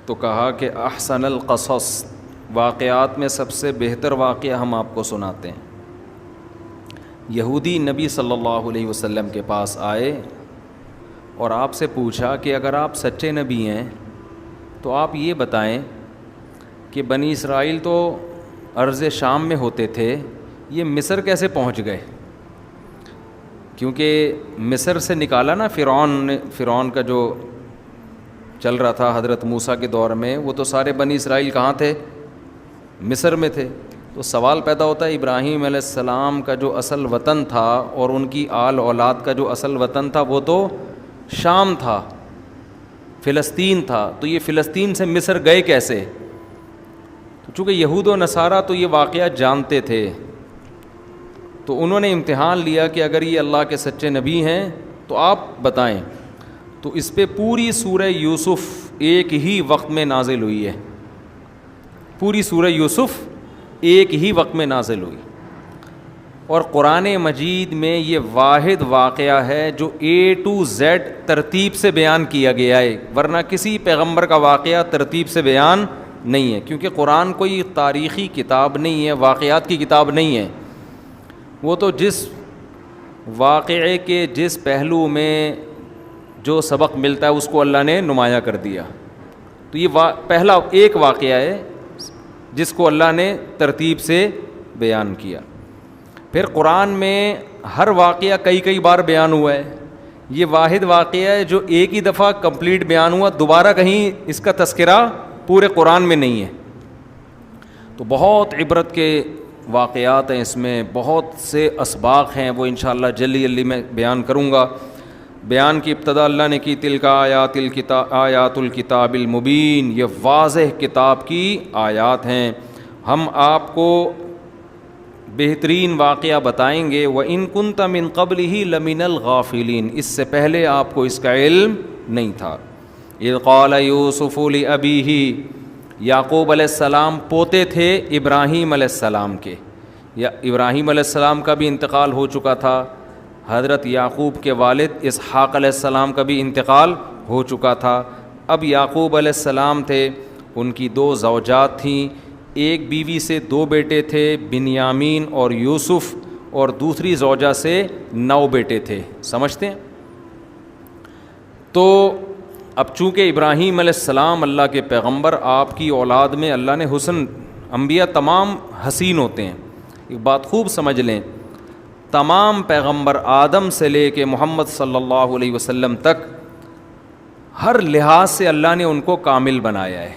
تو کہا کہ احسن القصص، واقعات میں سب سے بہتر واقعہ ہم آپ کو سناتے ہیں۔ یہودی نبی صلی اللہ علیہ وسلم کے پاس آئے اور آپ سے پوچھا کہ اگر آپ سچے نبی ہیں تو آپ یہ بتائیں کہ بنی اسرائیل تو ارض شام میں ہوتے تھے، یہ مصر کیسے پہنچ گئے؟ کیونکہ مصر سے نکالا نا فرعون کا جو چل رہا تھا حضرت موسیٰ کے دور میں، وہ تو سارے بنی اسرائیل کہاں تھے؟ مصر میں تھے۔ تو سوال پیدا ہوتا ہے ابراہیم علیہ السلام کا جو اصل وطن تھا اور ان کی آل اولاد کا جو اصل وطن تھا وہ تو شام تھا، فلسطین تھا، تو یہ فلسطین سے مصر گئے کیسے؟ تو چونکہ یہود و نصارہ تو یہ واقعہ جانتے تھے، تو انہوں نے امتحان لیا کہ اگر یہ اللہ کے سچے نبی ہیں تو آپ بتائیں۔ تو اس پہ پوری سورہ یوسف ایک ہی وقت میں نازل ہوئی ہے، پوری سورہ یوسف ایک ہی وقت میں نازل ہوئی، اور قرآن مجید میں یہ واحد واقعہ ہے جو A to Z ترتیب سے بیان کیا گیا ہے، ورنہ کسی پیغمبر کا واقعہ ترتیب سے بیان نہیں ہے، کیونکہ قرآن کوئی تاریخی کتاب نہیں ہے، واقعات کی کتاب نہیں ہے۔ وہ تو جس واقعے کے جس پہلو میں جو سبق ملتا ہے اس کو اللہ نے نمایاں کر دیا۔ تو یہ پہلا ایک واقعہ ہے جس کو اللہ نے ترتیب سے بیان کیا۔ پھر قرآن میں ہر واقعہ کئی بار بیان ہوا ہے، یہ واحد واقعہ ہے جو ایک ہی دفعہ کمپلیٹ بیان ہوا، دوبارہ کہیں اس کا تذکرہ پورے قرآن میں نہیں ہے۔ تو بہت عبرت کے واقعات ہیں اس میں، بہت سے اسباق ہیں، وہ انشاءاللہ جلدی میں بیان کروں گا۔ بیان کی ابتدا اللہ نے کی تلک آیات الکتاب المبین، یہ واضح کتاب کی آیات ہیں، ہم آپ کو بہترین واقعہ بتائیں گے۔ وَإِن كُنْتَ مِن قَبْلِهِ لَمِنَ الْغَافِلِينَ، اس سے پہلے آپ کو اس کا علم نہیں تھا۔ اِذْ قَالَ يُوسُفُ لِأَبِيهِ، یعقوب علیہ السلام پوتے تھے ابراہیم علیہ السلام کے، یا ابراہیم علیہ السلام کا بھی انتقال ہو چکا تھا، حضرت یعقوب کے والد اسحاق علیہ السلام کا بھی انتقال ہو چکا تھا، اب یعقوب علیہ السلام تھے، ان کی 2 زوجات تھیں، ایک بیوی سے 2 بیٹے تھے بنیامین اور یوسف، اور دوسری زوجہ سے 9 بیٹے تھے، سمجھتے ہیں؟ تو اب چونکہ ابراہیم علیہ السلام اللہ کے پیغمبر، آپ کی اولاد میں اللہ نے حسن، انبیاء تمام حسین ہوتے ہیں، ایک بات خوب سمجھ لیں، تمام پیغمبر آدم سے لے کے محمد صلی اللہ علیہ وسلم تک ہر لحاظ سے اللہ نے ان کو کامل بنایا ہے۔